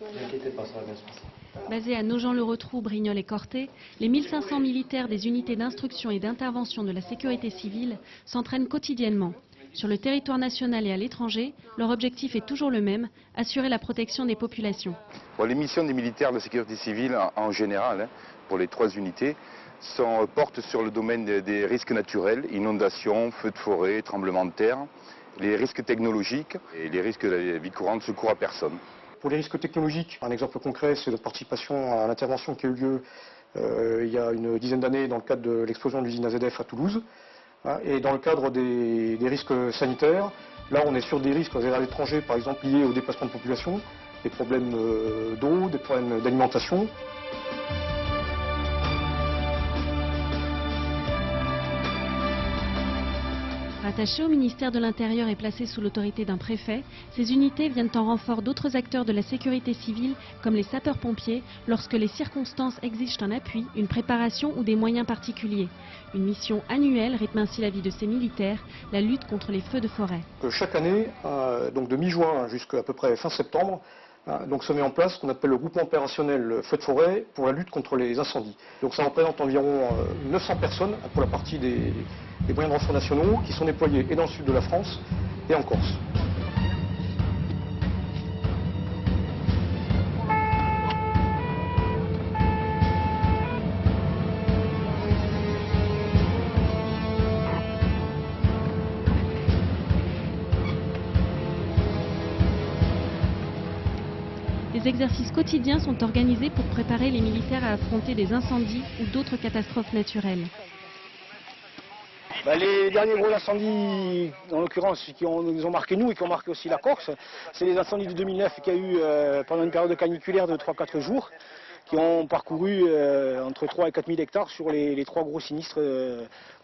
Ne inquiétez pas, ça va bien se passer. Basés à Nogent-le-Rotrou, Brignoles et Corté, les 1500 militaires des unités d'instruction et d'intervention de la sécurité civile s'entraînent quotidiennement. Sur le territoire national et à l'étranger, leur objectif est toujours le même, assurer la protection des populations. Bon, les missions des militaires de la sécurité civile en général, pour les 3 unités, portent sur le domaine des risques naturels, inondations, feux de forêt, tremblements de terre, les risques technologiques et les risques de la vie courante, secours à personne. Pour les risques technologiques, un exemple concret, c'est notre participation à l'intervention qui a eu lieu il y a une dizaine d'années dans le cadre de l'explosion de l'usine AZF à Toulouse. Et dans le cadre des risques sanitaires, là on est sur des risques à l'étranger, par exemple liés au déplacement de population, des problèmes d'eau, des problèmes d'alimentation. Rattachées au ministère de l'Intérieur et placées sous l'autorité d'un préfet, ces unités viennent en renfort d'autres acteurs de la sécurité civile, comme les sapeurs-pompiers, lorsque les circonstances exigent un appui, une préparation ou des moyens particuliers. Une mission annuelle rythme ainsi la vie de ces militaires, la lutte contre les feux de forêt. Chaque année, donc de mi-juin jusqu'à peu près fin septembre, donc se met en place ce qu'on appelle le groupement opérationnel feux de forêt pour la lutte contre les incendies. Donc ça représente environ 900 personnes pour la partie des moyens de renfort nationaux qui sont déployés et dans le sud de la France et en Corse. Des exercices quotidiens sont organisés pour préparer les militaires à affronter des incendies ou d'autres catastrophes naturelles. Les derniers gros incendies, en l'occurrence, qui nous ont marqué nous et qui ont marqué aussi la Corse, c'est les incendies de 2009 qu'il y a eu pendant une période caniculaire de 3-4 jours, qui ont parcouru entre 3 et 4 000 hectares sur les 3 gros sinistres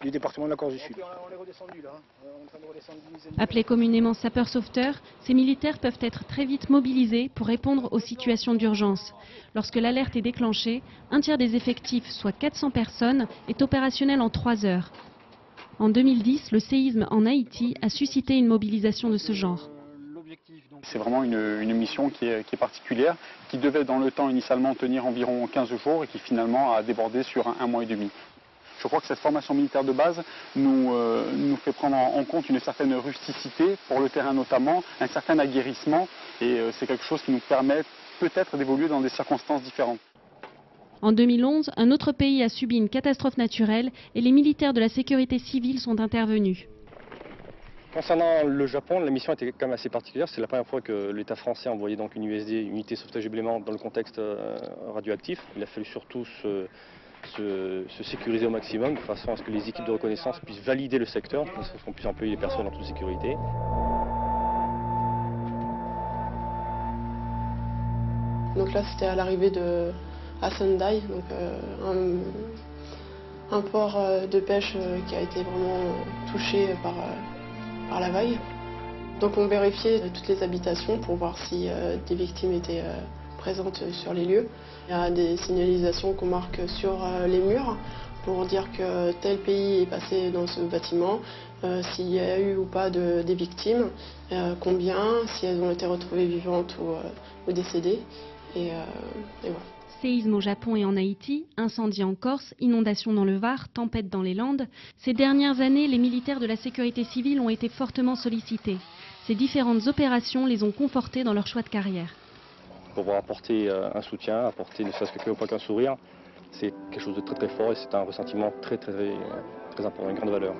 du département de la Corse du Sud. Appelés communément sapeurs-sauveteurs, ces militaires peuvent être très vite mobilisés pour répondre aux situations d'urgence. Lorsque l'alerte est déclenchée, un tiers des effectifs, soit 400 personnes, est opérationnel en 3 heures. En 2010, le séisme en Haïti a suscité une mobilisation de ce genre. C'est vraiment une mission qui est particulière, qui devait dans le temps initialement tenir environ 15 jours et qui finalement a débordé sur un mois et demi. Je crois que cette formation militaire de base nous fait prendre en compte une certaine rusticité, pour le terrain notamment, un certain aguerrissement, et c'est quelque chose qui nous permet peut-être d'évoluer dans des circonstances différentes. En 2011, un autre pays a subi une catastrophe naturelle et les militaires de la sécurité civile sont intervenus. Concernant le Japon, la mission était quand même assez particulière. C'est la première fois que l'État français envoyait donc une USD, unité sauvetage et blême, dans le contexte radioactif. Il a fallu surtout se sécuriser au maximum, de façon à ce que les équipes de reconnaissance puissent valider le secteur, pour qu'on puisse employer les personnes en toute sécurité. Donc là, c'était à l'arrivée à Sendai, donc un port de pêche qui a été vraiment touché par la vague. Donc on vérifiait toutes les habitations pour voir si des victimes étaient présentes sur les lieux. Il y a des signalisations qu'on marque sur les murs pour dire que tel pays est passé dans ce bâtiment, s'il y a eu ou pas des victimes, combien, si elles ont été retrouvées vivantes ou décédées. Et voilà. Séisme au Japon et en Haïti, incendie en Corse, inondations dans le Var, tempête dans les Landes. Ces dernières années, les militaires de la sécurité civile ont été fortement sollicités. Ces différentes opérations les ont confortés dans leur choix de carrière. Pouvoir apporter un soutien, apporter ne serait-ce qu'un sourire, c'est quelque chose de très très fort et c'est un ressentiment très important, une grande valeur.